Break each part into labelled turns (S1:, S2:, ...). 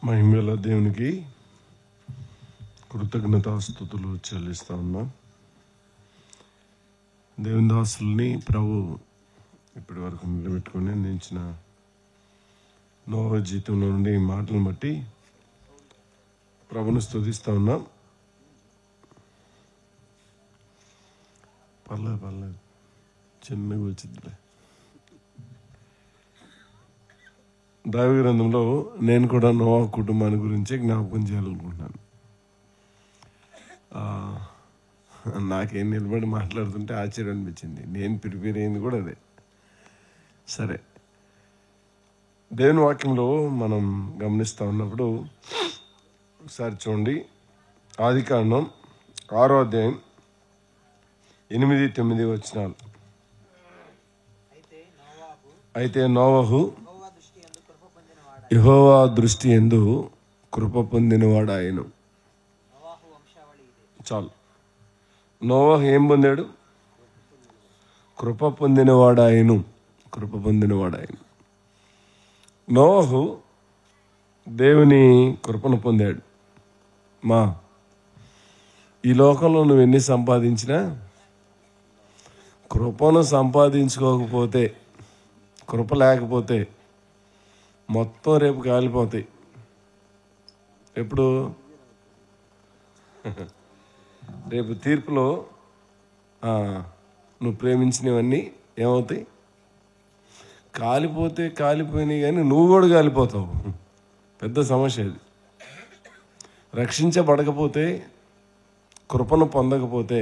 S1: మహిమగల దేవునికి కృతజ్ఞతాస్తుతులు చెల్లిస్తా ఉన్నా. దేవుని దాసుల్ని ప్రభు ఇప్పటి వరకు నిలబెట్టుకొని అందించిన నోవా జీవితంలో నుండి ఈ మాటలను బట్టి ప్రభును స్తుతిస్తా ఉన్నా. పర్లేదు చిన్నగా వచ్చిందిలే. దైవ గ్రంథంలో నేను కూడా నోవా కుటుంబాన్ని గురించి జ్ఞాపకం చేయాలనుకుంటున్నాను. నాకేం నిలబడి మాట్లాడుతుంటే ఆశ్చర్యం అనిపించింది. నేను ప్రిపేర్ అయింది కూడా అదే. సరే, దేవుని వాక్యంలో మనం గమనిస్తూ ఉన్నప్పుడు ఒకసారి చూడండి. ఆదికాండం 6వ అధ్యాయం 8-9 వచనాలు. అయితే నోవహు యెహోవా దృష్టి యందు కృప పొందినవాడాయను. చాలు. నోవహు ఏం పొందాడు? కృప పొందినవాడాయను. కృప పొందినవాడాయను. నోవహు దేవుని కృపను పొందాడు. ఈ లోకంలో నువ్వు ఎన్ని సంపాదించినా కృపను సంపాదించుకోకపోతే, కృప లేకపోతే మొత్తం రేపు కాలిపోతాయి. ఎప్పుడు? రేపు తీర్పులో నువ్వు ప్రేమించినవన్నీ ఏమవుతాయి? కాలిపోయినాయి, కానీ నువ్వు కూడా కాలిపోతావు. పెద్ద సమస్య అది. రక్షించబడకపోతే, కృపను పొందకపోతే,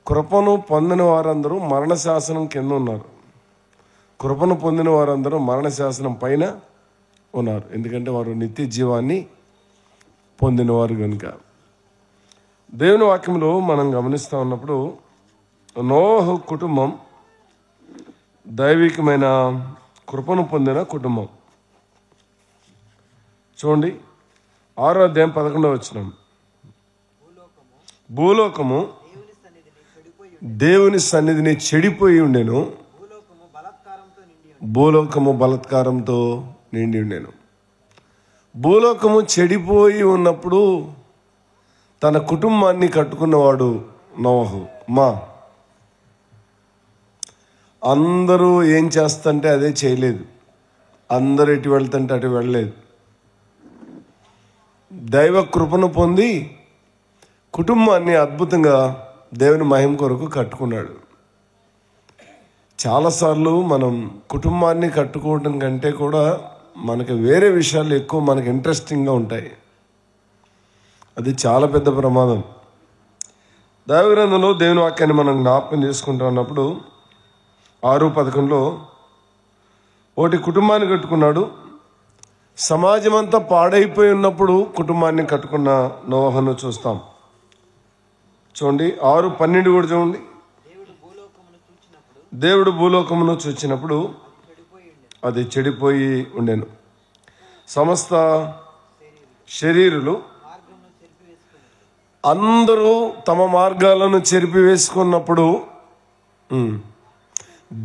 S1: కృపను పొందిన వారందరూ మరణ శాసనం కింద ఉన్నారు. కృపను పొందిన వారందరూ మరణ శాసనం పైన ఉన్నారు. ఎందుకంటే వారు నిత్య జీవాన్ని పొందినవారు కనుక. దేవుని వాక్యంలో మనం గమనిస్తూ ఉన్నప్పుడు నోవహు కుటుంబం దైవికమైన కృపను పొందిన కుటుంబం. చూడండి, 6వ అధ్యాయం 11వ వచనం. భూలోకము దేవుని సన్నిధిని చెడిపోయి ఉండెను. భూలోకము బలాత్కారంతో నిండి ఉండేను. భూలోకము చెడిపోయి ఉన్నప్పుడు తన కుటుంబాన్ని కట్టుకున్నవాడు నోవహు. అందరూ ఏం చేస్తుంటే అదే చేయలేదు. అందరూ ఎటు వెళ్తుంటే అటు వెళ్ళలేదు. దైవ కృపను పొంది కుటుంబాన్ని అద్భుతంగా దేవుని మహిమ కొరకు కట్టుకున్నాడు. చాలాసార్లు మనం కుటుంబాన్ని కట్టుకోవడం కంటే కూడా మనకి వేరే విషయాలు ఎక్కువ మనకి ఇంట్రెస్టింగ్గా ఉంటాయి. అది చాలా పెద్ద ప్రమాదం. దైవగ్రంథంలో దేవుని వాక్యాన్ని మనం జ్ఞాపకం చేసుకుంటూ ఉన్నప్పుడు 6:11 ఒకటి కుటుంబాన్ని కట్టుకున్నాడు. సమాజం అంతా పాడైపోయి ఉన్నప్పుడు కుటుంబాన్ని కట్టుకున్న నోవహును చూస్తాం. చూడండి, 6:12 కూడా చూడండి. దేవుడు భూలోకమును చూచినప్పుడు అది చెడిపోయి ఉండెను. సమస్త శరీరులు అందరూ తమ మార్గాలను చెరిపివేసుకున్నప్పుడు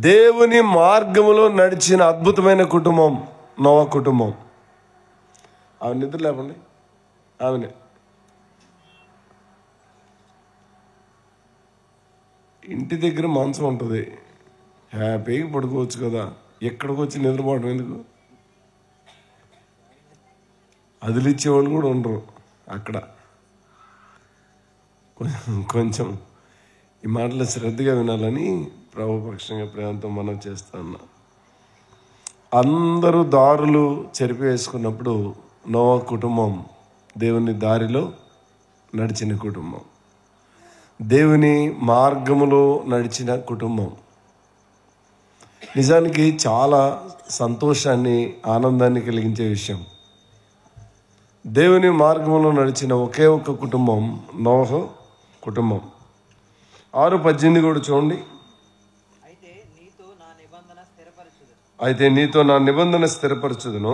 S1: దేవుని మార్గములో నడిచిన అద్భుతమైన కుటుంబం నోవా కుటుంబం. ఆమె నిద్ర లేపండి. ఆమెనే ఇంటి దగ్గర మంచం ఉంటుంది, హ్యాపీగా పడుకోవచ్చు కదా. ఎక్కడికి వచ్చి నిద్రపోవడం ఎందుకు? అదిలిచ్చేవాళ్ళు కూడా ఉండరు అక్కడ. కొంచెం ఈ మాటలు శ్రద్ధగా వినాలని ప్రభుపక్షంగా ప్రేమతో మనం చేస్తా ఉన్నా. అందరూ దారులు చెరిపివేసుకున్నప్పుడు నోవా కుటుంబం దేవుని దారిలో నడిచిన కుటుంబం, దేవుని మార్గములో నడిచిన కుటుంబం. నిజానికి చాలా సంతోషాన్ని, ఆనందాన్ని కలిగించే విషయం. దేవుని మార్గంలో నడిచిన ఒకే ఒక్క కుటుంబం నోవహు కుటుంబం. 6:18 కూడా చూడండి. అయితే నీతో నా నిబంధన స్థిరపరచుదును,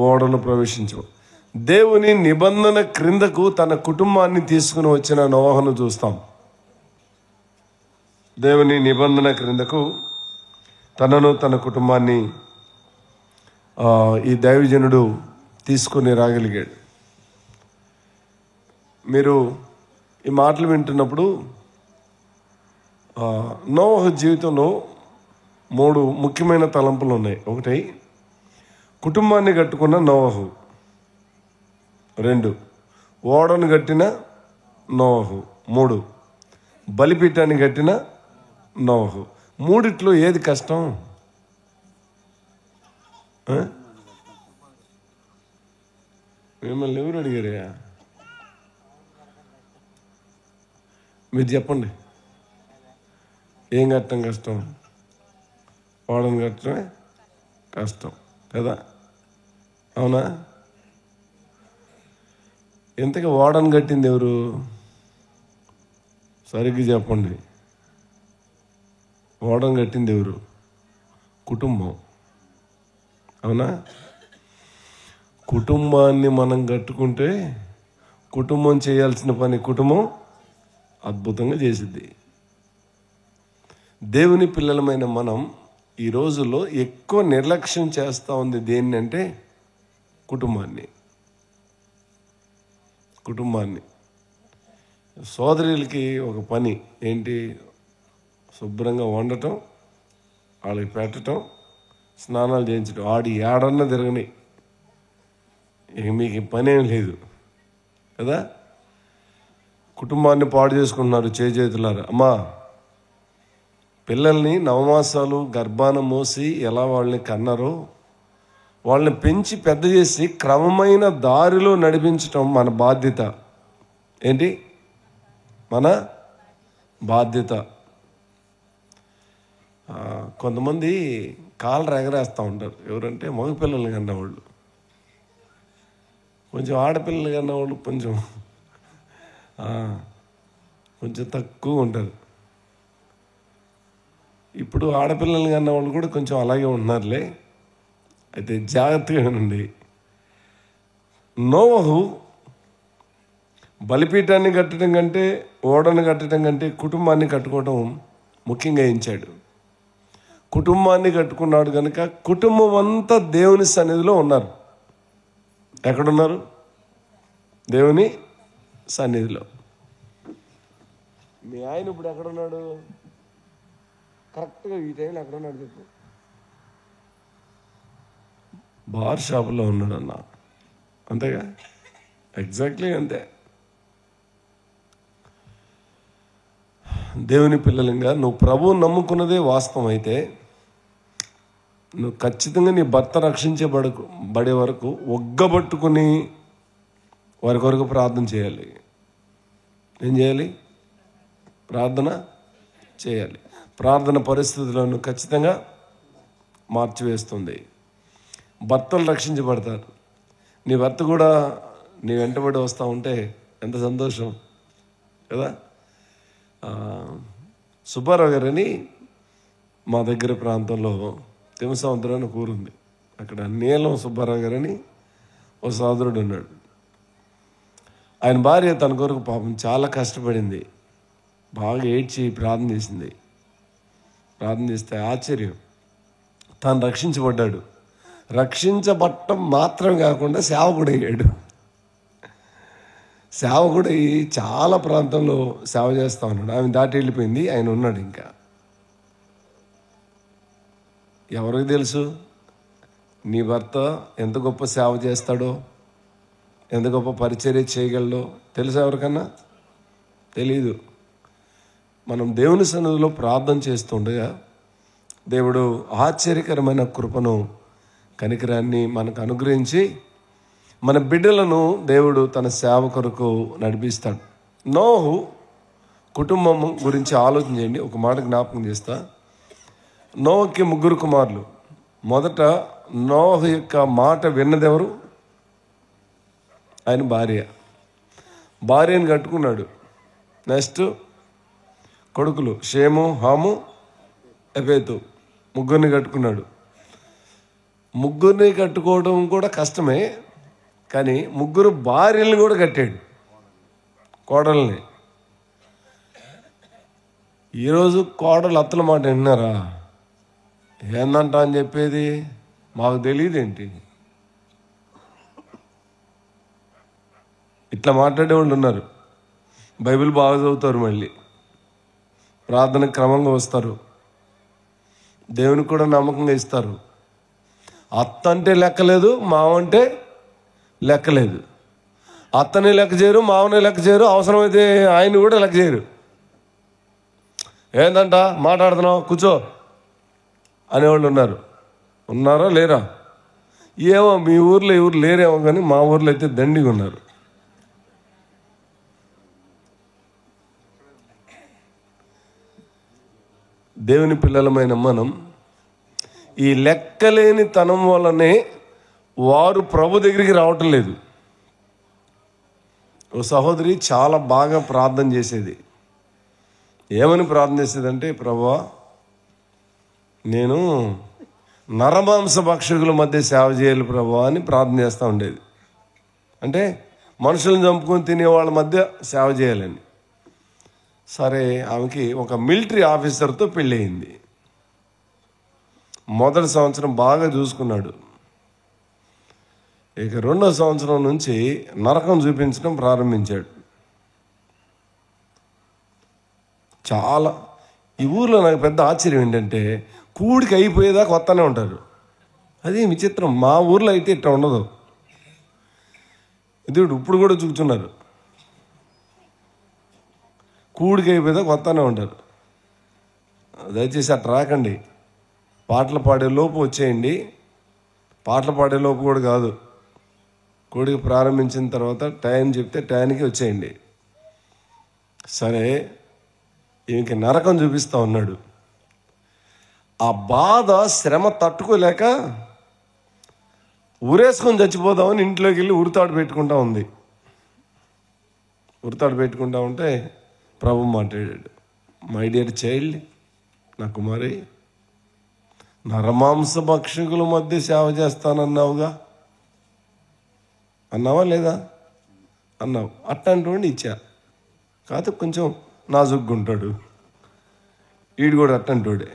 S1: ఓడలో ప్రవేశించు. దేవుని నిబంధన క్రిందకు తన కుటుంబాన్ని తీసుకుని వచ్చిన నోవహును చూస్తాం. దేవుని నిబంధన క్రిందకు తనను తన కుటుంబాన్ని ఈ దైవజనుడు తీసుకొని రాగలిగాడు. మీరు ఈ మాటలు వింటున్నప్పుడు నోవహు జీవితంలో 3 ముఖ్యమైన తలంపులు ఉన్నాయి. ఒకటి, కుటుంబాన్ని కట్టుకున్న నోవహు. 2, ఓడను కట్టిన నోవహు. 3, బలిపీఠాన్ని కట్టిన నోవహు. 3 ఏది కష్టం? మిమ్మల్ని ఎవరు అడిగారా? మీరు చెప్పండి, ఏం కట్టడం కష్టం? ఓడను కట్టడమే కష్టం కదా, అవునా? ఎంతగా ఓడను కట్టింది ఎవరు? సరిగ్గా చెప్పండి. ఓడను కట్టింది ఎవరు? కుటుంబం, అవునా? కుటుంబాన్ని మనం కట్టుకుంటే కుటుంబం చేయాల్సిన పని కుటుంబం అద్భుతంగా చేసిద్ది. దేవుని పిల్లలమైన మనం ఈ రోజుల్లో ఎక్కువ నిర్లక్ష్యం చేస్తూ ఉంది దేన్ని అంటే కుటుంబాన్ని. సోదరులకి ఒక పని ఏంటి? శుభ్రంగా వండటం, వాళ్ళకి పెట్టడం, స్నానాలు చేయించడం. ఏడన్నా తిరగని, ఇక మీకు పని ఏం లేదు కదా. కుటుంబాన్ని పాడు చేసుకుంటున్నారు చేతులారా. అమ్మా, పిల్లల్ని నవమాసాలు గర్భాన మోసి ఎలా వాళ్ళని కన్నారో వాళ్ళని పెంచి పెద్ద చేసి క్రమమైన దారిలో నడిపించటం మన బాధ్యత. ఏంటి? మన బాధ్యత. కొంతమంది కాళ్ళు ఎగరేస్తూ ఉంటారు. ఎవరంటే మగపిల్లల్ని కన్నవాళ్ళు. కొంచెం ఆడపిల్లలు కన్నవాళ్ళు కొంచెం తక్కువ ఉంటారు. ఇప్పుడు ఆడపిల్లలు కన్న వాళ్ళు కూడా కొంచెం అలాగే ఉంటున్నారులే. అయితే జాగ్రత్తగా ఉండి, నోవహు బలిపీఠాన్ని కట్టడం కంటే, ఓడను కట్టడం కంటే కుటుంబాన్ని కట్టుకోవడం ముఖ్యంగా ఎంచాడు. కుటుంబాన్ని కట్టుకున్నాడు కనుక కుటుంబం అంతా దేవుని సన్నిధిలో ఉన్నారు. ఎక్కడున్నారు? దేవుని సన్నిధిలో. మీ ఆయన ఇప్పుడు ఎక్కడున్నాడు? కరెక్ట్గా ఈ టైంలో ఎక్కడ ఉన్నాడు చెప్పు? బార్ షాపులో ఉన్నాడు అన్న, అంతేగా? ఎగ్జాక్ట్లీ అంతే. దేవుని పిల్లలంగా నువ్వు ప్రభువు నమ్ముకున్నదే వాస్తవం అయితే నువ్వు ఖచ్చితంగా నీ భర్త రక్షించబడే వరకు ఒగ్గబట్టుకుని వారి కొరకు ప్రార్థన చేయాలి. ఏం చేయాలి? ప్రార్థన చేయాలి. ప్రార్థన పరిస్థితులను ఖచ్చితంగా మార్చివేస్తుంది. భర్తలు రక్షించబడతారు. నీ భర్త కూడా నీ వెంటబడి వస్తూ ఉంటే ఎంత సంతోషం కదా. సుబ్బారావు గారని మా దగ్గర ప్రాంతంలో తిమ్మసముద్రం అని ఊరుంది. అక్కడ నీలం సుబ్బారావు గారని ఓ సోదరుడు ఉన్నాడు. ఆయన భార్య తన కొరకు పాపం చాలా కష్టపడింది. బాగా ఏడ్చి ప్రార్థన చేసింది. ప్రార్థన చేస్తే ఆశ్చర్యం, తాను రక్షించబడ్డాడు. రక్షించబడటం మాత్రం కాకుండా సేవకుడయ్యాడు. సేవకుడై చాలా ప్రాంతంలో సేవ చేస్తూ ఉన్నాడు. ఆమె దాటి వెళ్ళిపోయింది, ఆయన ఉన్నాడు. ఇంకా ఎవరికి తెలుసు నీ భర్త ఎంత గొప్ప సేవ చేస్తాడో, ఎంత గొప్ప పరిచర్య చేయగలడో తెలుసా ఎవరికన్నా? తెలీదు. మనం దేవుని సన్నిధిలో ప్రార్థన చేస్తుండగా దేవుడు ఆశ్చర్యకరమైన కృపను, కనికరాన్ని మనకు అనుగ్రహించి మన బిడ్డలను దేవుడు తన సేవ కొరకు నడిపిస్తాడు. నోహు కుటుంబం గురించి ఆలోచన చేయండి. ఒక మాట జ్ఞాపకం చేస్తా. నోహుకి 3 కుమారులు. మొదట నోహు యొక్క మాట విన్నదెవరు? ఆయన భార్యను కట్టుకున్నాడు. నెక్స్ట్ కొడుకులు షేము, హాము, ఎఫేతు. 3 కట్టుకున్నాడు. 3 కట్టుకోవడం కూడా కష్టమే, కానీ 3 భార్యలను కూడా కట్టాడు, కోడల్ని. ఈరోజు కోడలు అత్తల మాట వింటున్నారా? ఏందంట అని చెప్పేది మాకు తెలియదేంటి? ఇట్లా మాట్లాడేవాళ్ళు ఉన్నారు. బైబిల్ బాగా చదువుతారు, మళ్ళీ ప్రార్థన క్రమంగా వస్తారు, దేవునికి కూడా నమ్మకంగా ఇస్తారు. అత్త అంటే లెక్కలేదు, మావ అంటే లెక్కలేదు. అత్తని లెక్క చేయరు, మావని లెక్క చేయరు, అవసరమైతే ఆయన్ని కూడా లెక్క చేయరు. ఏందంట మాట్లాడుతున్నావు, కూర్చో అనేవాళ్ళు ఉన్నారా లేరా? ఏమో మీ ఊర్లో ఎవరు లేరేమో, కానీ మా ఊర్లో అయితే దండిగా ఉన్నారు. దేవుని పిల్లలమైన మనం ఈ లెక్కలేని తనం వల్లనే వారు ప్రభు దగ్గరికి రావటం లేదు. ఓ సహోదరి చాలా బాగా ప్రార్థన చేసేది. ఏమని ప్రార్థన చేసేదంటే, ప్రభువా నేను నరమాంస భక్షకుల మధ్య సేవ చేయాలి ప్రభువా అని ప్రార్థన చేస్తూ ఉండేది. అంటే మనుషులను చంపుకొని తినే వాళ్ళ మధ్య సేవ చేయాలని. సరే, ఆమెకి ఒక మిలిటరీ ఆఫీసర్తో పెళ్ళి అయింది. మొదటి సంవత్సరం బాగా చూసుకున్నాడు. ఇక రెండో సంవత్సరం నుంచి నరకం చూపించడం ప్రారంభించాడు. చాలా ఈ ఊర్లో నాకు పెద్ద ఆశ్చర్యం ఏంటంటే, కూడికి అయిపోయేదాకా వస్తూనే ఉంటారు. అది విచిత్రం. మా ఊర్లో అయితే ఇట్లా ఉండదు. ఇది ఇప్పుడు కూడా చూస్తున్నారు, కూడికి అయిపోయేదాకా వస్తూనే ఉంటారు. దయచేసి అట్లా రాకండి. పాటలు పాడే లోపు వచ్చేయండి. పాటలు పాడే లోపు కూడా కాదు, కూడికి ప్రారంభించిన తర్వాత టైం చెప్తే టైంకి వచ్చేయండి. సరే, ఈమెకి నరకం చూపిస్తూ ఉన్నాడు. ఆ బాధ శ్రమ తట్టుకోలేక ఊరేసుకొని చచ్చిపోదామని ఇంట్లోకి వెళ్ళి ఉరితాడు పెట్టుకుంటా ఉంది. ఉరితాడు పెట్టుకుంటా ఉంటే ప్రభు మాట్లాడాడు, మై డియర్ చైల్డ్, నా కుమారి, నరమాంస భక్షకుల మధ్య సేవ చేస్తానన్నావుగా, అన్నావా లేదా? అన్నావు. అట్టంటుండి ఇచ్చా. కాదు కొంచెం నాజుగ్గుంటాడు, వీడు కూడా అట్టంటోడే.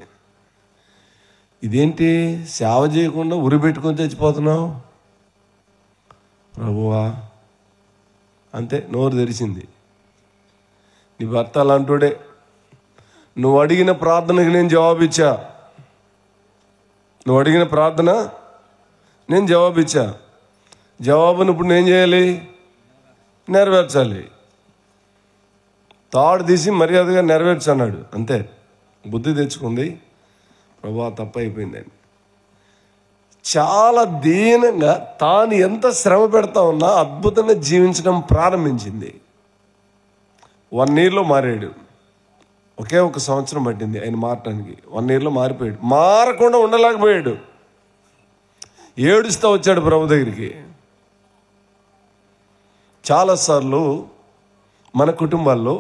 S1: ఇదేంటి సేవ చేయకుండా ఉరి పెట్టుకొని చచ్చిపోతున్నావు ప్రభువా? అంతే, నోరు తెరిచింది. నీ భర్త అలాంటోడే. నువ్వు అడిగిన ప్రార్థనకి నేను జవాబిచ్చా. నువ్వు అడిగిన ప్రార్థన నేను జవాబిచ్చా. జవాబును ఇప్పుడు నేను చేయాలి, నెరవేర్చాలి. తాడు తీసి మర్యాదగా నెరవేర్చన్నాడు. అంతే, బుద్ధి తెచ్చుకుంది. ప్రభువా తప్పు అయిపోయిందని చాలా దీనంగా తాను ఎంత శ్రమ పెడతా ఉన్నా అద్భుతంగా జీవించడం ప్రారంభించింది. 1 yearలో మారాడు. ఒకే ఒక సంవత్సరం పట్టింది ఆయన మారటానికి. 1 yearలో మారిపోయాడు. మారకుండా ఉండలేకపోయాడు. ఏడుస్తూ వచ్చాడు ప్రభు దగ్గరికి. చాలాసార్లు మన కుటుంబాల్లో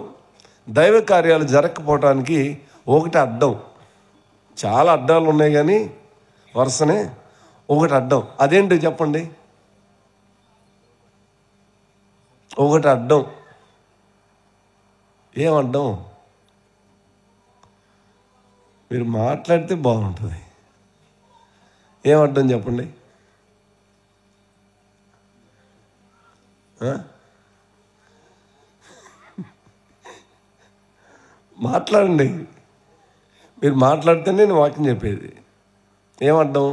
S1: దైవ కార్యాలు జరగకపోవటానికి ఒకటి అడ్డం. చాలా అడ్డాలు ఉన్నాయి, కానీ వరుసనే ఒకటి అడ్డం. అదేంటో చెప్పండి? ఒకటి అడ్డం. ఏం అడ్డం? మీరు మాట్లాడితే బాగుంటుంది. ఏం అడ్డం చెప్పండి? మాట్లాడండి. మీరు మాట్లాడితేనే నేను వాక్యం చెప్పేది. ఏమడ్డం?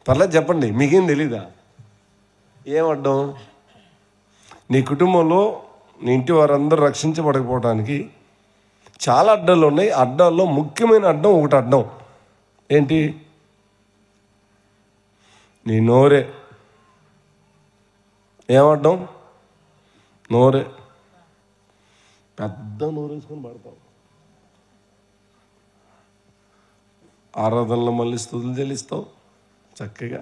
S1: పర్లేదు చెప్పండి, మీకేం తెలీదా? ఏమడ్డం? నీ కుటుంబంలో నీ ఇంటి వారందరూ రక్షించబడకపోవడానికి చాలా అడ్డాలు ఉన్నాయి. అడ్డాల్లో ముఖ్యమైన అడ్డం ఒకటి అడ్డం. ఏంటి? నీ నోరే. ఏమడ్డం? నోరే. పెద్ద నోరు వేసుకొని పడతావు. ఆరాధనలో మళ్ళీ స్తుతులు చెల్లిస్తావు, చక్కగా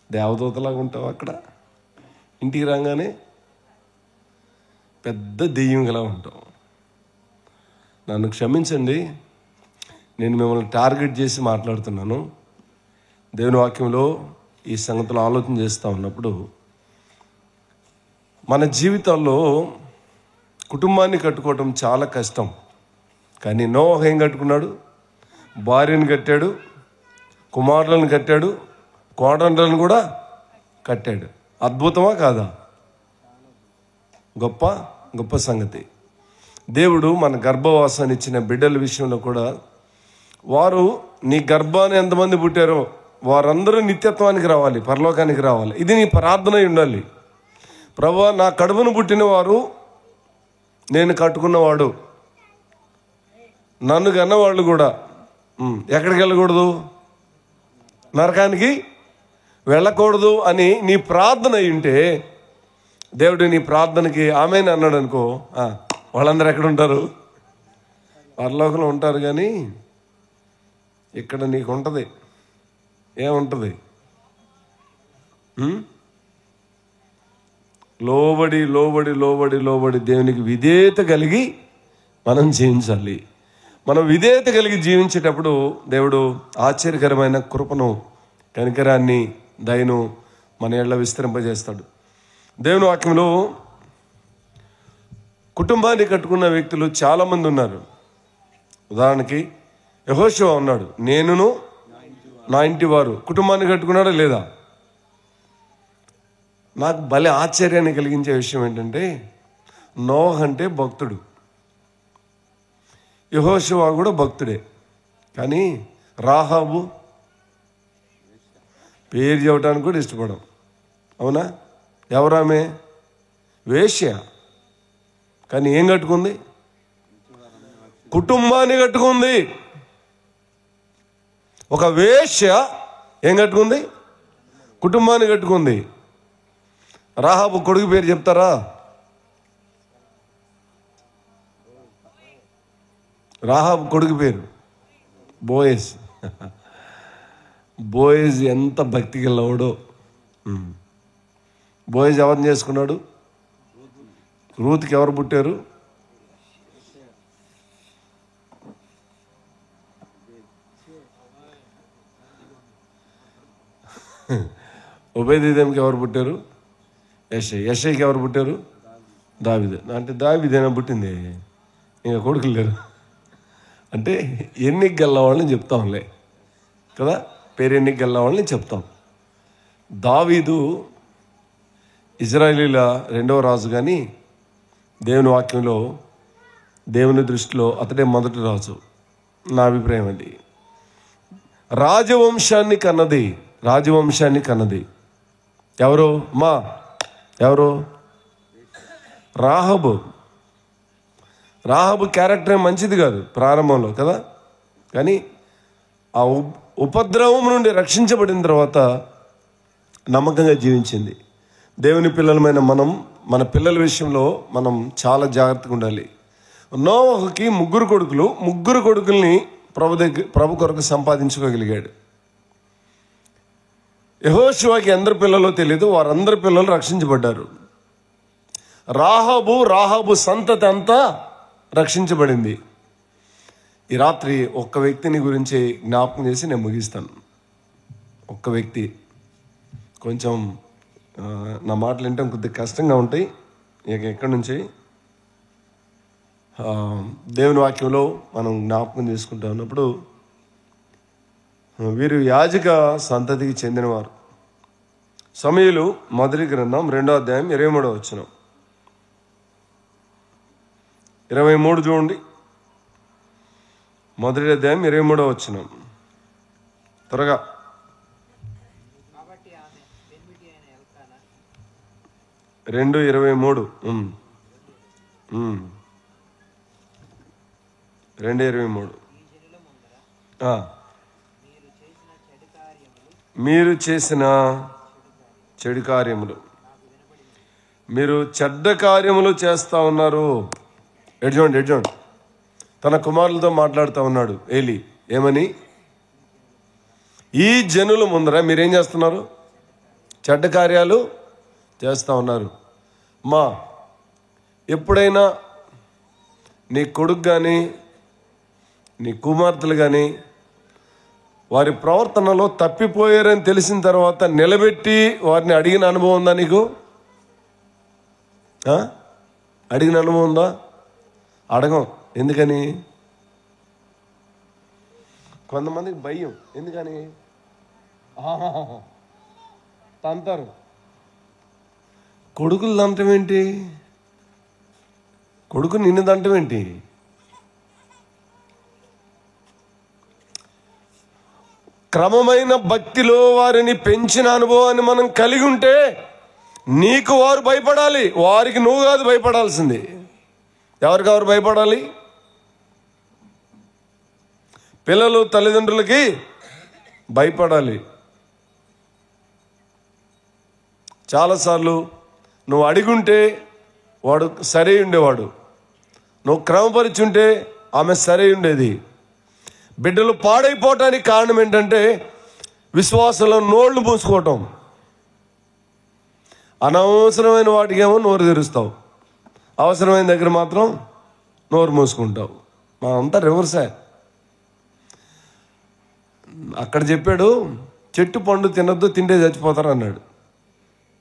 S1: దేవదూతలాగా ఉంటావు. అక్కడ ఇంటికి రాగానే పెద్ద దెయ్యంలా ఉంటావు. నన్ను క్షమించండి, నేను మిమ్మల్ని టార్గెట్ చేసి మాట్లాడుతున్నాను. దేవుని వాక్యంలో ఈ సంగతులు ఆలోచన చేస్తూ ఉన్నప్పుడు మన జీవితాల్లో కుటుంబాన్ని కట్టుకోవటం చాలా కష్టం. కానీ నోవహు ఏం కట్టుకున్నాడు? భార్యను కట్టాడు, కుమారులను కట్టాడు, కోడళ్ళను కూడా కట్టాడు. అద్భుతమా కాదా? గొప్ప గొప్ప సంగతి. దేవుడు మన గర్భవాసాన్ని ఇచ్చిన బిడ్డల విషయంలో కూడా వారు నీ గర్భాన్ని ఎంతమంది పుట్టారో వారందరూ నిత్యత్వానికి రావాలి, పరలోకానికి రావాలి. ఇది నీ ప్రార్థన ఉండాలి. ప్రభువా, నా కడుపును పుట్టిన వారు నేను కట్టుకున్నవాడు, నన్ను కన్నవాళ్ళు కూడా ఎక్కడికి వెళ్ళకూడదు? నరకానికి వెళ్ళకూడదు అని నీ ప్రార్థన ఉంటే దేవుడు నీ ప్రార్థనకి ఆమెన్ అన్నాడు అనుకో, వాళ్ళందరూ ఎక్కడ ఉంటారు? పరలోకంలో ఉంటారు. కానీ ఇక్కడ నీకు ఉంటుంది. ఏముంటుంది? లోబడి లోబడి లోబడి లోబడి దేవునికి విధేయత కలిగి మనం జీవించాలి. మనం విధేయత కలిగి జీవించేటప్పుడు దేవుడు ఆశ్చర్యకరమైన కృపను, కనికరాన్ని, దయను మన ఏళ్ళ విస్తరింపజేస్తాడు. దేవుని వాక్యంలో కుటుంబాన్ని కట్టుకున్న వ్యక్తులు చాలామంది ఉన్నారు. ఉదాహరణకి యెహోషువ ఉన్నాడు. నేనును నా ఇంటి వారు. కుటుంబాన్ని కట్టుకున్నాడా లేదా? నాకు భలే ఆశ్చర్యాన్ని కలిగించే విషయం ఏంటంటే, నోవహు అంటే భక్తుడు, యెహోషువ కూడా భక్తుడే. కానీ రాహాబు పేరు చెప్పడానికి కూడా ఇష్టపడం. అవునా? ఎవరామె? వేశ్య. కానీ ఏం కట్టుకుంది? కుటుంబాన్ని కట్టుకుంది. ఒక వేశ్య ఏం కట్టుకుంది? కుటుంబాన్ని కట్టుకుంది. రాహాబు కొడుకు పేరు చెప్తారా? రాహాబు కొడుకు పేరు బోయజ్. బోయజ్ ఎంత భక్తికి వెళ్ళవడో. బోయజ్ ఎవరిని చేసుకున్నాడు? రూత్కి ఎవరు పుట్టారు? ఒబేదెదోముకి ఎవరు పుట్టారు? యెషయికి ఎవరు పుట్టారు? దావీదు. అంటే దావీదేనా పుట్టింది? ఇంకా కొడుకులు లేరు. అంటే ఎన్నిక గెల్లవాళ్ళని చెప్తాంలే కదా, పేరు ఎన్నిక గెల్లవాళ్ళని చెప్తాం. దావీదు ఇజ్రాయేలీల రెండవ రాజు. కానీ దేవుని వాక్యంలో, దేవుని దృష్టిలో అతడే మొదటి రాజు. నా అభిప్రాయం అది. రాజవంశాన్ని కన్నది ఎవరు? ఎవరు? రాహాబు. రాహాబు క్యారెక్టర్ ఏం మంచిది కాదు ప్రారంభంలో కదా, కానీ ఆ ఉపద్రవం నుండి రక్షించబడిన తర్వాత నమ్మకంగా జీవించింది. దేవుని పిల్లలమైన మనం, మన పిల్లల విషయంలో మనం చాలా జాగ్రత్తగా ఉండాలి. నోవహుకి ముగ్గురు కొడుకుల్ని ప్రభు కొరకు సంపాదించుకోగలిగాడు. యెహోషువకి ఎందరు పిల్లలో తెలియదు, వారందరి పిల్లలు రక్షించబడ్డారు. రాహాబు సంతతి అంతా రక్షించబడింది. ఈ రాత్రి ఒక్క వ్యక్తిని గురించి జ్ఞాపకం చేసి నేను ముగిస్తాను. ఒక్క వ్యక్తి. కొంచెం నా మాటలు వింటాం కొద్దిగా కష్టంగా ఉంటాయి. ఇక ఎక్కడి నుంచి దేవుని వాక్యంలో మనం జ్ఞాపకం చేసుకుంటా ఉన్నప్పుడు, వీరు యాజక సంతతికి చెందినవారు. సమూయేలు మొదటి గ్రంథం 2వ అధ్యాయం 23వ వచనం. 23 చూడండి. మొదటి అధ్యాయం 23వ వచనం. త్వరగా. 2:23. 2:23. మీరు చేసిన చెడు కార్యములు, మీరు చెడ్డ కార్యములు చేస్తా ఉన్నారు. ఎడ్జోండి తన కుమారులతో మాట్లాడుతూ ఉన్నాడు ఏలి. ఏమని? ఈ జనుల ముందర మీరేం చేస్తున్నారు? చెడ్డ కార్యాలు చేస్తూ ఉన్నారు. ఎప్పుడైనా నీ కొడుకు కానీ నీ కుమార్తెలు కానీ వారి ప్రవర్తనలో తప్పిపోయారని తెలిసిన తర్వాత నిలబెట్టి వారిని అడిగిన అనుభవం ఉందా నీకు? అడిగిన అనుభవం ఉందా? అడగం. ఎందుకని? కొంతమందికి భయం. ఎందుకని? తంతారు. కొడుకులు దంటం ఏంటి? కొడుకు నిన్ను దంటం ఏంటి? క్రమమైన భక్తిలో వారిని పెంచిన అనుభవాన్ని మనం కలిగి ఉంటే నీకు వారు భయపడాలి, వారికి నువ్వు కాదు భయపడాల్సింది. ఎవరికి వారు భయపడాలి? పిల్లలు తల్లిదండ్రులకి భయపడాలి. చాలాసార్లు నువ్వు అడిగుంటే వాడు సరే ఉండేవాడు, నువ్వు క్రమపరిచుంటే ఆమె సరే ఉండేది. బిడ్డలు పాడైపోవటానికి కారణం ఏంటంటే విశ్వాసంలో నోళ్లు మూసుకోవటం. అనవసరమైన వాటికేమో నోరు తెరుస్తావు, అవసరమైన దగ్గర మాత్రం నోరు మూసుకుంటావు. మనంతా రివర్సే. అక్కడ చెప్పాడు చెట్టు పండు తినొద్దు, తింటే చచ్చిపోతారు అన్నాడు.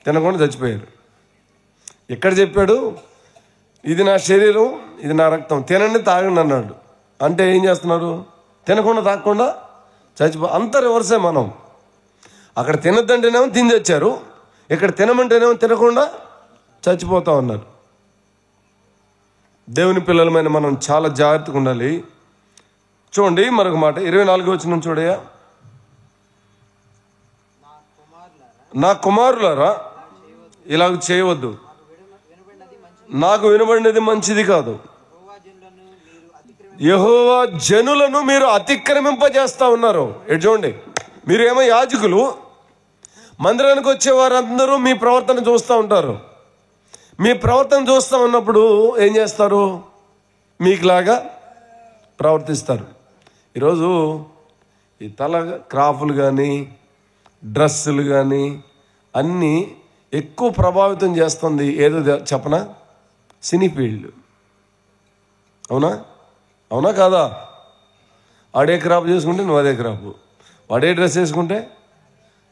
S1: తినకుండా చచ్చిపోయారు. ఇక్కడ చెప్పాడు ఇది నా శరీరం, ఇది నా రక్తం, తినండి తాగండి అన్నాడు. అంటే ఏం చేస్తున్నారు? తినకుండా తాగకుండా అంత రివర్సే మనం. అక్కడ తినద్దంటేనేమో తిని తెచ్చారు, ఇక్కడ తినమంటేనేమో తినకుండా చచ్చిపోతా ఉన్నారు. దేవుని పిల్లలమైన మనం చాలా జాగ్రత్తగా ఉండాలి. చూడండి మరొక మాట, 24వ వచనం చూడయ్యా. నా కుమారులారా ఇలాగ చేయవద్దు, నాకు వినబడినది మంచిది కాదు. యెహోవా జనులను మీరు అతిక్రమింపజేస్తా ఉన్నారు. ఎటు చూడండి, మీరు ఏమో యాజకులు, మందిరానికి వచ్చే వారందరూ మీ ప్రవర్తన చూస్తూ ఉంటారు. మీ ప్రవర్తన చూస్తూ ఉన్నప్పుడు ఏం చేస్తారు? మీకులాగా ప్రవర్తిస్తారు. ఈరోజు ఈ తల క్రాఫ్లు కానీ డ్రెస్సులు కానీ అన్నీ ఎక్కువ ప్రభావితం చేస్తుంది. ఏదో చెప్పనా? Cine field. అవునా? అవునా కాదా? వాడే క్రాప్ చేసుకుంటే నువ్వు అదే క్రాప్, వాడే డ్రెస్ వేసుకుంటే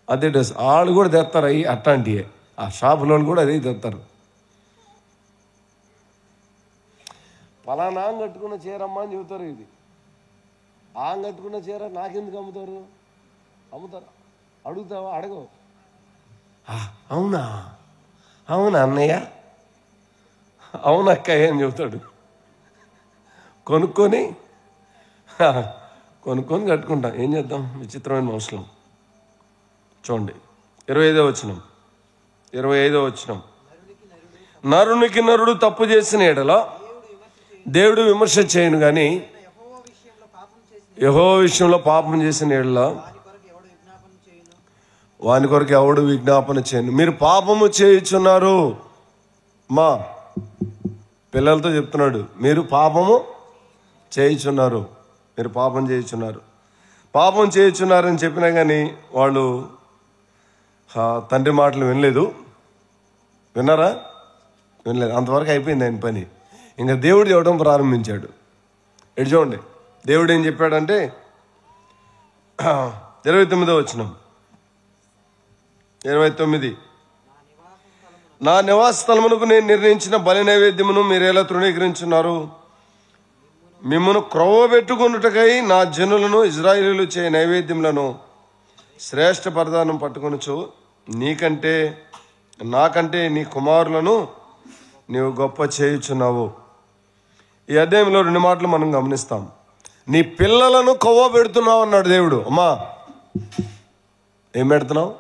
S1: అదే డ్రెస్. వాళ్ళు కూడా తెస్తారు అవి అట్లాంటివే. ఆ షాపులో కూడా అదే తెస్తారు. పలానా కట్టుకున్న చీరమ్మా అని చెబుతారు. ఇది కట్టుకున్న చీర నాకెందుకు అమ్ముతారు? అమ్ముతారు. అడుగుతావా? అడగవు. అవునా అవునా అన్నయ్య, అవునక్కయ్య అని చెబుతాడు. కొనుక్కొని కట్టుకుంటాం. ఏం చేద్దాం? విచిత్రమైన మనుషులం. చూడండి 25వ వచనం. నరునికి నరుడు తప్పు చేసిన ఎడల దేవుడు విమర్శ చేయను కానీ యెహోవా విషయంలో పాపం చేసిన ఎడల వాని కొరకు ఎవడు విజ్ఞాపన చేయను. మీరు పాపము చేయుచున్నారు. మా పిల్లలతో చెప్తున్నాడు, మీరు పాపము చేయుచున్నారు, మీరు పాపం చేయుచున్నారు. పాపం చేయుచున్నారని చెప్పినా కానీ వాళ్ళు తండ్రి మాటలు వినలేదు. విన్నారా? వినలేదు. అంతవరకు అయిపోయింది ఆయన పని. ఇంకా దేవుడు చెప్పడం ప్రారంభించాడు. ఎటు చూడండి, దేవుడు ఏం చెప్పాడంటే 29వ వచనం. 29. నా నివాస స్థలమునకు నేను నిర్ణయించిన బలి నైవేద్యమును మీరేలా తృణీకరించున్నారు? మిమ్మను క్రొవ్వబెట్టుకొనుటకై నా జనులను ఇజ్రాయేలీలు చే నైవేద్యములను శ్రేష్ఠ పరదానం పట్టుకొనుచు నీకంటే నాకంటే నీ కుమారులను నీవు గొప్ప చేయుచున్నావు. ఈ అధ్యాయంలో 2 మాటలు మనం గమనిస్తాం. నీ పిల్లలను కొవ్వ పెడుతున్నావు అన్నాడు దేవుడు. అమ్మా ఏం పెడుతున్నావు?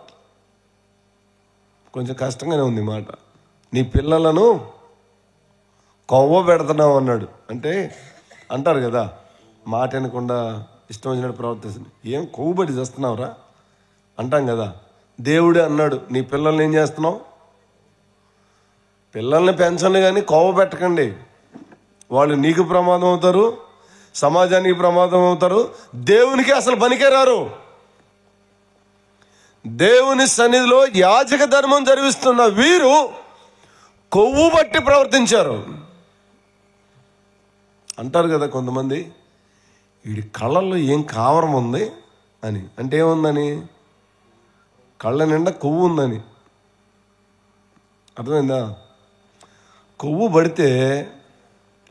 S1: కొంచెం కష్టంగానే ఉంది మాట. నీ పిల్లలను కొవ్వ పెడుతున్నావు అన్నాడు. అంటే అంటారు కదా, మాట వినకుండా ఇష్టం వచ్చినట్టు ప్రవర్తిస్తుంది. ఏం కొవ్వుబడి చేస్తున్నావురా అంటాం కదా. దేవుడే అన్నాడు, నీ పిల్లల్ని ఏం చేస్తున్నావు? పిల్లల్ని పెంచండి కానీ కొవ్వ పెట్టకండి. వాళ్ళు నీకు ప్రమాదం అవుతారు, సమాజానికి ప్రమాదం అవుతారు, దేవునికి అసలు పనికే రారు. దేవుని సన్నిధిలో యాజక ధర్మం జరిగిస్తున్న వీరు కొవ్వు బట్టి ప్రవర్తించారు. అంటారు కదా కొంతమంది, వీడి కళ్ళల్లో ఏం కావరం ఉంది అని. అంటే ఏముందని? కళ్ళ నిండా కొవ్వు ఉందని. అర్థమైందా? కొవ్వు పడితే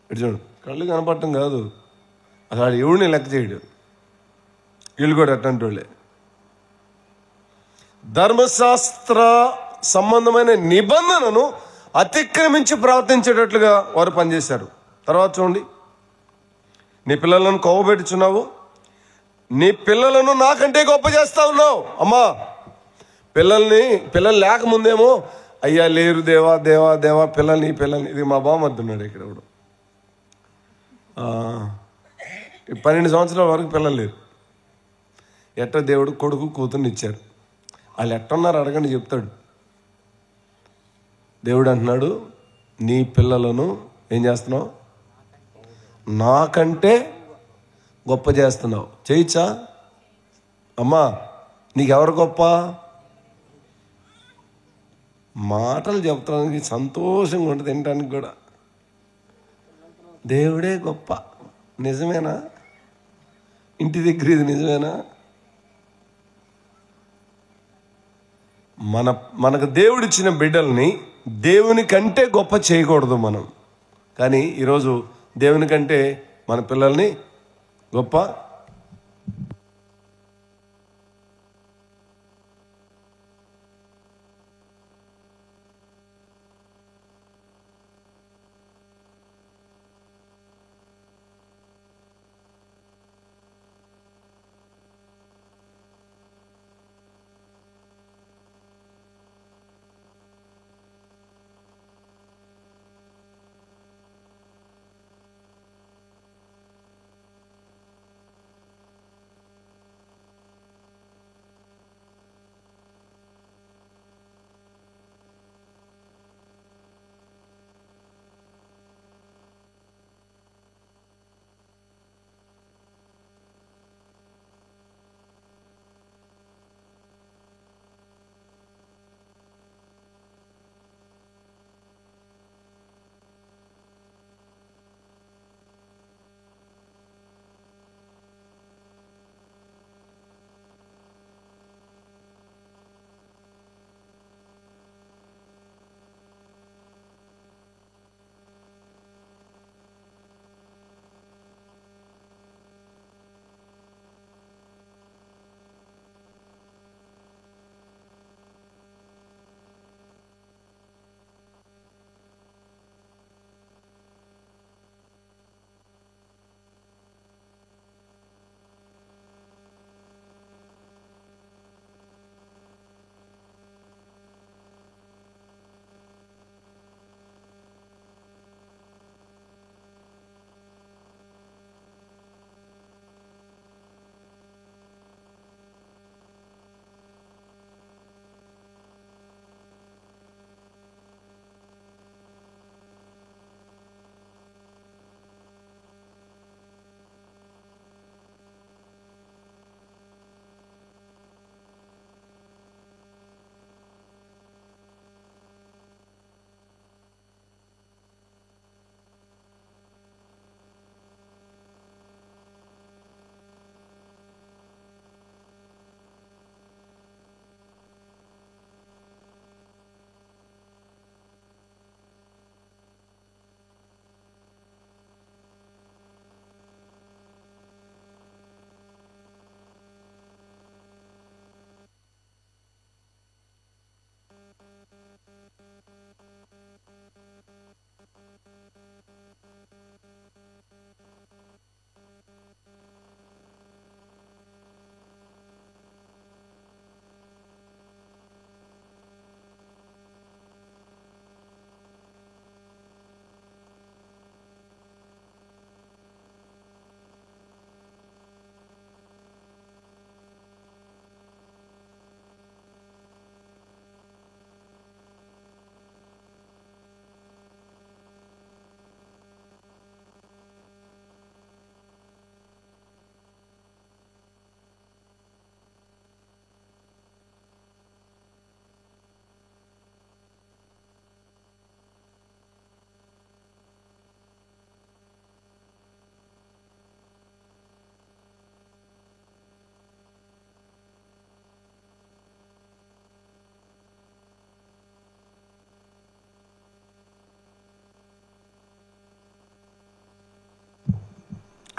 S1: ఇటు చూడు, కళ్ళు కనపడటం కాదు, అసలు ఎవడిని లెక్క చేయడు. వీళ్ళు కూడా అట్లాంటి వాళ్ళే. ధర్మశాస్త్ర సంబంధమైన నిబంధనను అతిక్రమించి ప్రవర్తించేటట్లుగా వారు పనిచేశారు. తర్వాత చూడండి, నీ పిల్లలను కోవబెట్టుచున్నావు, నీ పిల్లలను నాకంటే గొప్ప చేస్తా ఉన్నావు. అమ్మా, పిల్లలు లేకముందేమో అయ్యా లేరు దేవా దేవా దేవా పిల్లల్ని. ఇది మా బామద్దున్నాడు ఇక్కడ ఇప్పుడు 12 సంవత్సరాల వరకు పిల్లలు లేరు. ఎట్ట దేవుడు కొడుకు కూతుర్ని ఇచ్చారు. వాళ్ళు ఎట్టున్నారు అడగండి చెప్తాడు. దేవుడు అంటున్నాడు, నీ పిల్లలను ఏం చేస్తున్నావు? నాకంటే గొప్ప చేస్తున్నావు. చేయొచ్చా? అమ్మా, నీకెవరు గొప్ప? మాటలు చెప్తానికి సంతోషంగా ఉంటుంది, తినడానికి కూడా. దేవుడే గొప్ప. నిజమేనా? ఇంటి దగ్గర ఇది నిజమేనా? మనకు దేవుడిచ్చిన బిడ్డల్ని దేవుని కంటే గొప్ప చేయకూడదు మనం. కానీ ఈరోజు దేవుని కంటే మన పిల్లల్ని గొప్ప.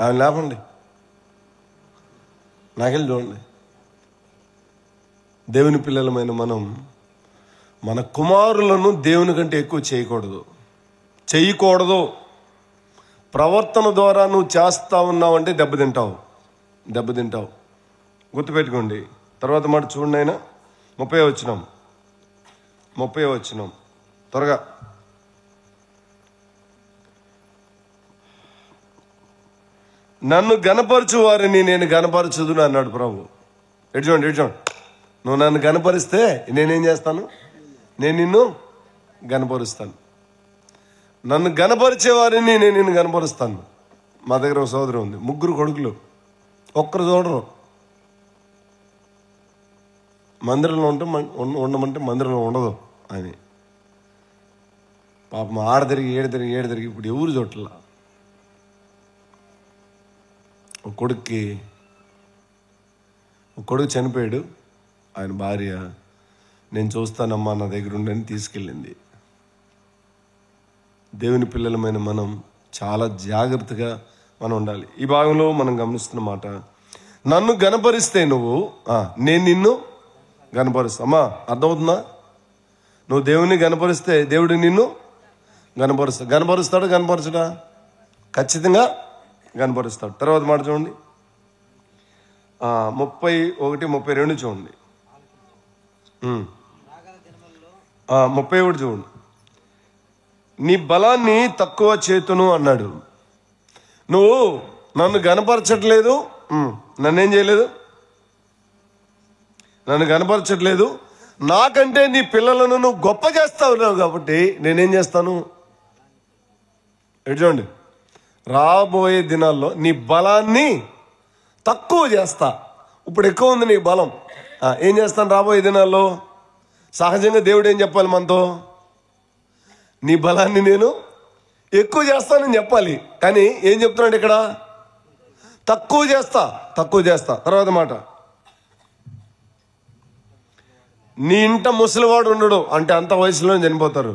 S1: ఆమె లేపండి. నాకెళ్ళి చూడండి. దేవుని పిల్లలమైన మనం మన కుమారులను దేవుని కంటే ఎక్కువ చేయకూడదు. ప్రవర్తన ద్వారా నువ్వు చేస్తా ఉన్నావంటే దెబ్బతింటావు. గుర్తుపెట్టుకోండి. తర్వాత మాట చూడండి, ఆయన 30వ వచనం త్వరగా. నన్ను గనపరచు వారిని నేను గనపరచుదును అన్నాడు ప్రభు. ఎటు చూడండి. నువ్వు నన్ను గనపరిస్తే నేనేం చేస్తాను? నేను నిన్ను గనపరుస్తాను. నన్ను గనపరిచే వారిని నేను నిన్ను గనపరుస్తాను. మా దగ్గర ఒక సోదరు ఉంది, 3 కొడుకులు, ఒక్కరు చూడరు. మందిరంలో ఉండమంటే మందిరంలో ఉండదు అని. పాపం ఆడ తిరిగి ఏడు తిరిగి ఇప్పుడు ఎవరు చూడట్లా. ఒక కొడుకు చనిపోయాడు. ఆయన భార్య, నేను చూస్తానమ్మా నా దగ్గర ఉండని తీసుకెళ్ళింది. దేవుని పిల్లలమైన మనం చాలా జాగ్రత్తగా మనం ఉండాలి. ఈ భాగంలో మనం గమనిస్తున్న మాట, నన్ను గనపరిస్తే నేను నిన్ను గనపరుస్తా. అమ్మా, అర్థమవుతుందా? నువ్వు దేవుని గనపరిస్తే దేవుడు నిన్ను గనపరుస్తాడు. గనపరచడా? ఖచ్చితంగా గనపరుస్తాడు. తర్వాత మాట చూడండి, 31, 32 చూడండి. 31 చూడండి. నీ బలాన్ని తక్కువ చేతును అన్నాడు. నువ్వు నన్ను గనపరచట్లేదు, నన్నేం చేయలేదు, నన్ను గనపరచట్లేదు. నాకంటే నీ పిల్లలను నువ్వు గొప్ప చేస్తావు కాబట్టి నేనేం చేస్తాను? చూడండి, రాబోయే దినాల్లో నీ బలాన్ని తక్కువ చేస్తా. ఇప్పుడు ఎక్కువ ఉంది నీ బలం, ఏం చేస్తాను రాబోయే దినాల్లో? సహజంగా దేవుడు ఏం చెప్పాలి మనతో? నీ బలాన్ని నేను ఎక్కువ చేస్తానని చెప్పాలి. కానీ ఏం చెప్తున్నాడు ఇక్కడ? తక్కువ చేస్తా. తర్వాత మాట, నీ ఇంట ముసలివాడు ఉండడు అంటే అంత వయసులోనే చనిపోతారు.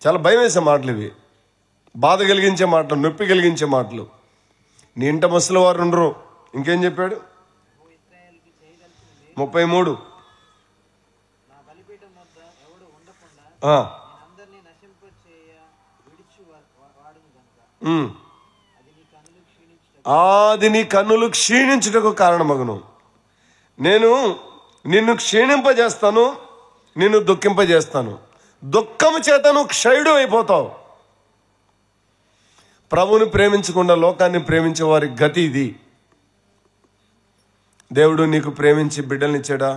S1: చాలా భయం వేసే మాటలు ఇవి, బాధ కలిగించే మాటలు, నొప్పి కలిగించే మాటలు. నీ ఇంట ముసలివారు ఉండరు. ఇంకేం చెప్పాడు? 33, అది నీ కన్నులు క్షీణించుటకు కారణమగును. నేను నిన్ను క్షీణింపజేస్తాను, నిన్ను దుఃఖింపజేస్తాను. దుఃఖము చేత నువ్వు క్షయుడు అయిపోతావు. ప్రభువుని ప్రేమించకుండా లోకాన్ని ప్రేమించే వారి గతి ఇది. దేవుడు నీకు ప్రేమించి బిడ్డల్ని ఇచ్చాడా?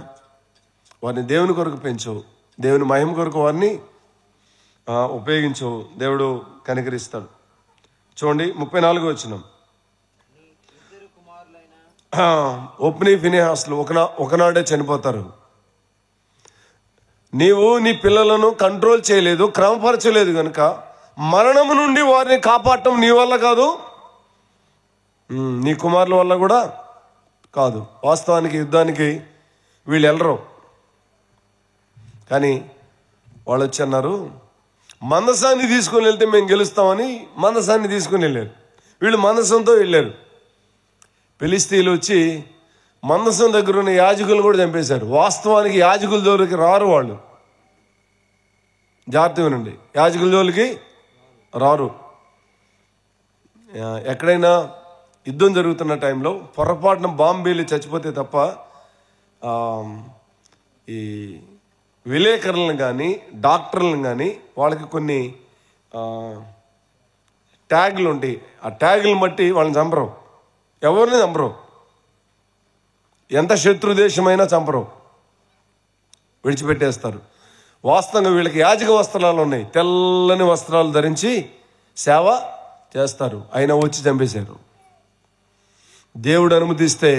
S1: వారిని దేవుని కొరకు పెంచవు, దేవుని మహిమ కొరకు వారిని ఉపయోగించవు. దేవుడు కనికరిస్తాడు. చూడండి 34 వచనం. ఒప్ని ఫినెహాసులు ఒకనాడే చనిపోతారు. నీవు నీ పిల్లలను కంట్రోల్ చేయలేదు, క్రమపరచలేదు కనుక మరణము నుండి వారిని కాపాడటం నీ వల్ల కాదు, నీ కుమారుల వల్ల కూడా కాదు. వాస్తవానికి యుద్ధానికి వీళ్ళు వెళ్ళరు, కానీ వాళ్ళు వచ్చి అన్నారు, మందసాన్ని తీసుకుని వెళ్తే మేము గెలుస్తామని మందసాన్ని తీసుకుని వెళ్ళారు. వీళ్ళు మందసంతో వెళ్ళారు. ఫిలిష్తీయులు వచ్చి మందసం దగ్గర ఉన్న యాజకులను కూడా చంపేశారు. వాస్తవానికి యాజకుల జోలికి రారు వాళ్ళు, జాగ్రత్తగా వినండి, యాజకుల జోలికి రారు. ఎక్కడైనా యుద్ధం జరుగుతున్న టైంలో పొరపాటున బాంబేలు చచ్చిపోతే తప్ప ఈ విలేకరులను కానీ డాక్టర్లను కానీ వాళ్ళకి కొన్ని ట్యాగులు ఉంటాయి. ఆ ట్యాగులను బట్టి వాళ్ళని చంపరు, ఎవరిని చంపరు. ఎంత శత్రు దేశమైనా చంపరు, విడిచిపెట్టేస్తారు. వాస్తవంగా వీళ్ళకి యాజక వస్త్రాలు ఉన్నాయి, తెల్లని వస్త్రాలు ధరించి సేవ చేస్తారు. అయినా వచ్చి చంపేశారు. దేవుడు అనుమతిస్తే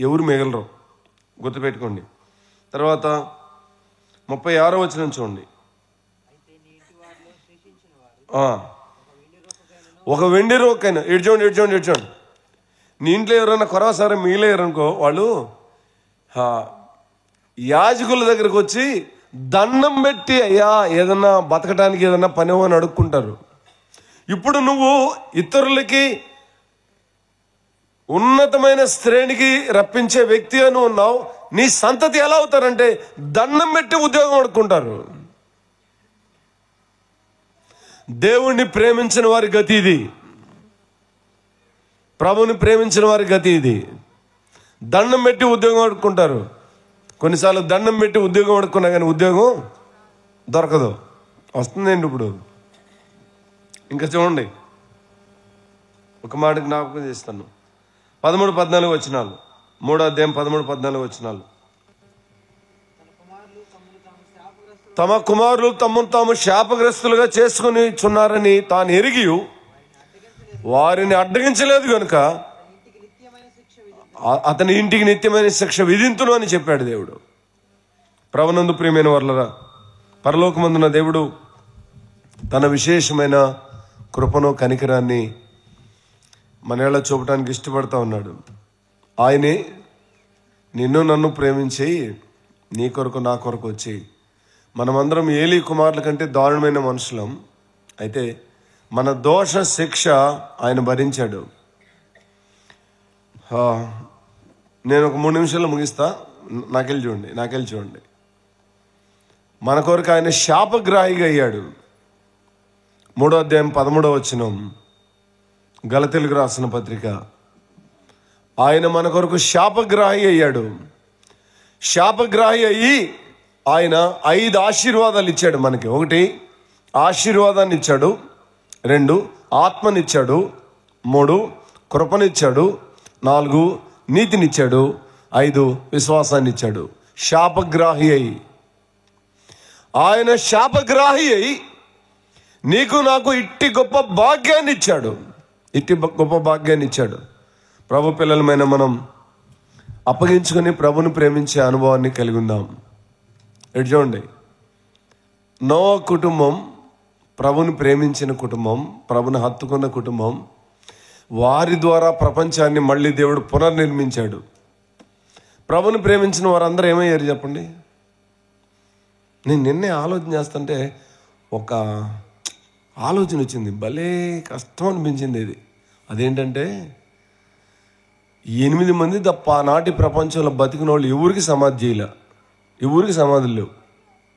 S1: ఎవరు మిగలరు, గుర్తుపెట్టుకోండి. తర్వాత 36వ వచనం చూడండి. ఒక వెండి రోకైనా ఇడ్చోండి. నీ ఇంట్లో ఎవరైనా కొరవసారి మిగిలేరనుకో, వాళ్ళు యాజకుల దగ్గరకు వచ్చి దండం పెట్టి, అయ్యా ఏదన్నా బతకడానికి ఏదన్నా పని అని అడుక్కుంటారు. ఇప్పుడు నువ్వు ఇతరులకి ఉన్నతమైన శ్రేణికి రప్పించే వ్యక్తిగా నువ్వు ఉన్నావు. నీ సంతతి ఎలా అవుతారంటే దండం పెట్టి ఉద్యోగం అడుక్కుంటారు. దేవుణ్ణి ప్రేమించిన వారి గతి ఇది. ప్రభుని ప్రేమించిన వారి గతి ఇది. దండం పెట్టి ఉద్యోగం అడుక్కుంటారు. కొన్నిసార్లు దండం పెట్టి ఉద్యోగం అడుక్కున్నా కానీ ఉద్యోగం దొరకదు. వస్తుందండి ఇప్పుడు. ఇంకా చూడండి, ఒక మాట జ్ఞాపకం చేస్తాను. 13-14 వచనాలు, 3వ అధ్యాయం 13-14 వచనాలు. తమ కుమారులు తమను తాము శాపగ్రస్తులుగా చేసుకుని చున్నారని తాను ఎరిగి వారిని అడ్డగించలేదు కనుక అతని ఇంటికి నిత్యమైన శిక్ష విధింతును అని చెప్పాడు దేవుడు. ప్రభునందు ప్రియమైన వర్లరా, పరలోకమందున దేవుడు తన విశేషమైన కృపను కనికరాన్ని మనేళ్ళ చూపడానికి ఇష్టపడతా ఉన్నాడు. ఆయనే నిన్ను నన్ను ప్రేమించి నీ కొరకు నా కొరకు వచ్చి, మనమందరం ఏలీ కుమారుల కంటే దారుణమైన మనుషులం. అయితే మన దోష శిక్ష ఆయన భరించాడు. నేను ఒక 3 నిమిషాల్లో ముగిస్తా. నాకెళ్ళి చూడండి. మన కొరకు ఆయన శాపగ్రాహిగా అయ్యాడు. 3వ అధ్యాయం 13వ వచనం, గలతీయులకు రాసిన పత్రిక. ఆయన మన కొరకు శాపగ్రాహి అయ్యాడు. శాపగ్రాహి అయ్యి ఆయన 5 ఆశీర్వాదాలు ఇచ్చాడు మనకి. 1 ఆశీర్వాదాన్ని ఇచ్చాడు, 2 ఆత్మనిచ్చాడు, 3 కృపనిచ్చాడు, 4 నీతినిచ్చాడు, 5 విశ్వాసాన్ని ఇచ్చాడు. శాపగ్రాహి అయి, ఆయన శాపగ్రాహి అయి నీకు నాకు ఇట్టి గొప్ప భాగ్యాన్ని ఇచ్చాడు. ప్రభు పిల్లలమైన మనం అప్పగించుకొని ప్రభుని ప్రేమించే అనుభవాన్ని కలిగి ఉందాం. ఎటు చూడండి, నోవా కుటుంబం ప్రభుని ప్రేమించిన కుటుంబం, ప్రభుని హత్తుకున్న కుటుంబం. వారి ద్వారా ప్రపంచాన్ని మళ్ళీ దేవుడు పునర్నిర్మించాడు. ప్రభుని ప్రేమించిన వారందరూ ఏమయ్యారు చెప్పండి? నేను నిన్నే ఆలోచన చేస్తుంటే ఒక ఆలోచన వచ్చింది, భలే కష్టం అనిపించింది ఇది. అదేంటంటే 8 మంది తప్ప ఆనాటి ప్రపంచంలో బతికిన వాళ్ళు ఎవరికి సమాధి చేయలే. ఎవరికి సమాధులు లేవు.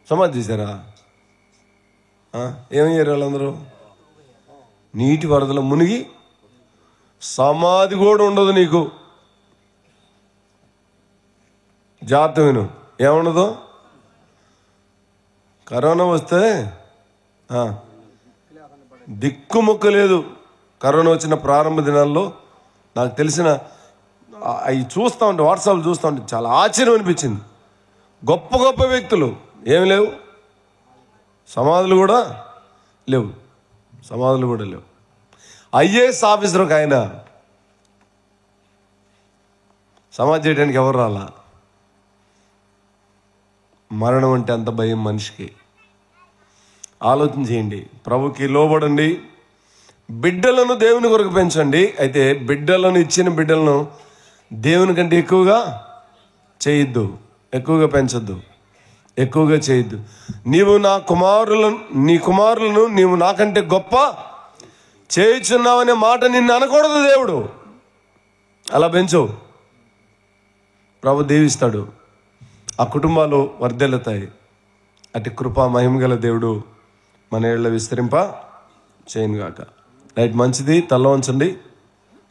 S1: సమాధి చేశారా? ఏమయ్యారు వాళ్ళందరూ? నీటి వరదలో మునిగి సమాధి కూడా ఉండదు నీకు. జాగ్రత్త విను, ఏముండదు. కరోనా వస్తే దిక్కుముక్క లేదు. కరోనా వచ్చిన ప్రారంభ దినాల్లో నాకు తెలిసిన అవి చూస్తూ ఉంటే, వాట్సాప్లు చూస్తూ ఉంటే చాలా ఆశ్చర్యం అనిపించింది. గొప్ప గొప్ప వ్యక్తులు ఏమి లేవు, సమాధులు కూడా లేవు. ఐఏఎస్ ఆఫీసర్ ఒక ఆయన సమాధి చేయడానికి ఎవరు రాలా. మరణం అంటే అంత భయం మనిషికి. ఆలోచన చేయండి, ప్రభుకి లోబడండి, బిడ్డలను దేవుని కొరకు పెంచండి. అయితే ఇచ్చిన బిడ్డలను దేవుని కంటే ఎక్కువగా చేయొద్దు, ఎక్కువగా పెంచొద్దు, ఎక్కువగా చేయొద్దు. నీ కుమారులను నీవు నాకంటే గొప్ప చేయుచున్నావనే మాట నిన్ను అనకూడదు. దేవుడు అలా పెంచు, ప్రభు దీవిస్తాడు. ఆ కుటుంబాలు వర్ధిల్లుతాయి. అటు కృపా మహిమగల దేవుడు మన ఏళ్ళ విస్తరింప చేయనుగాక. రైట్, మంచిది. తల వంచండి,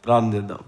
S1: ప్రార్థన చేద్దాం.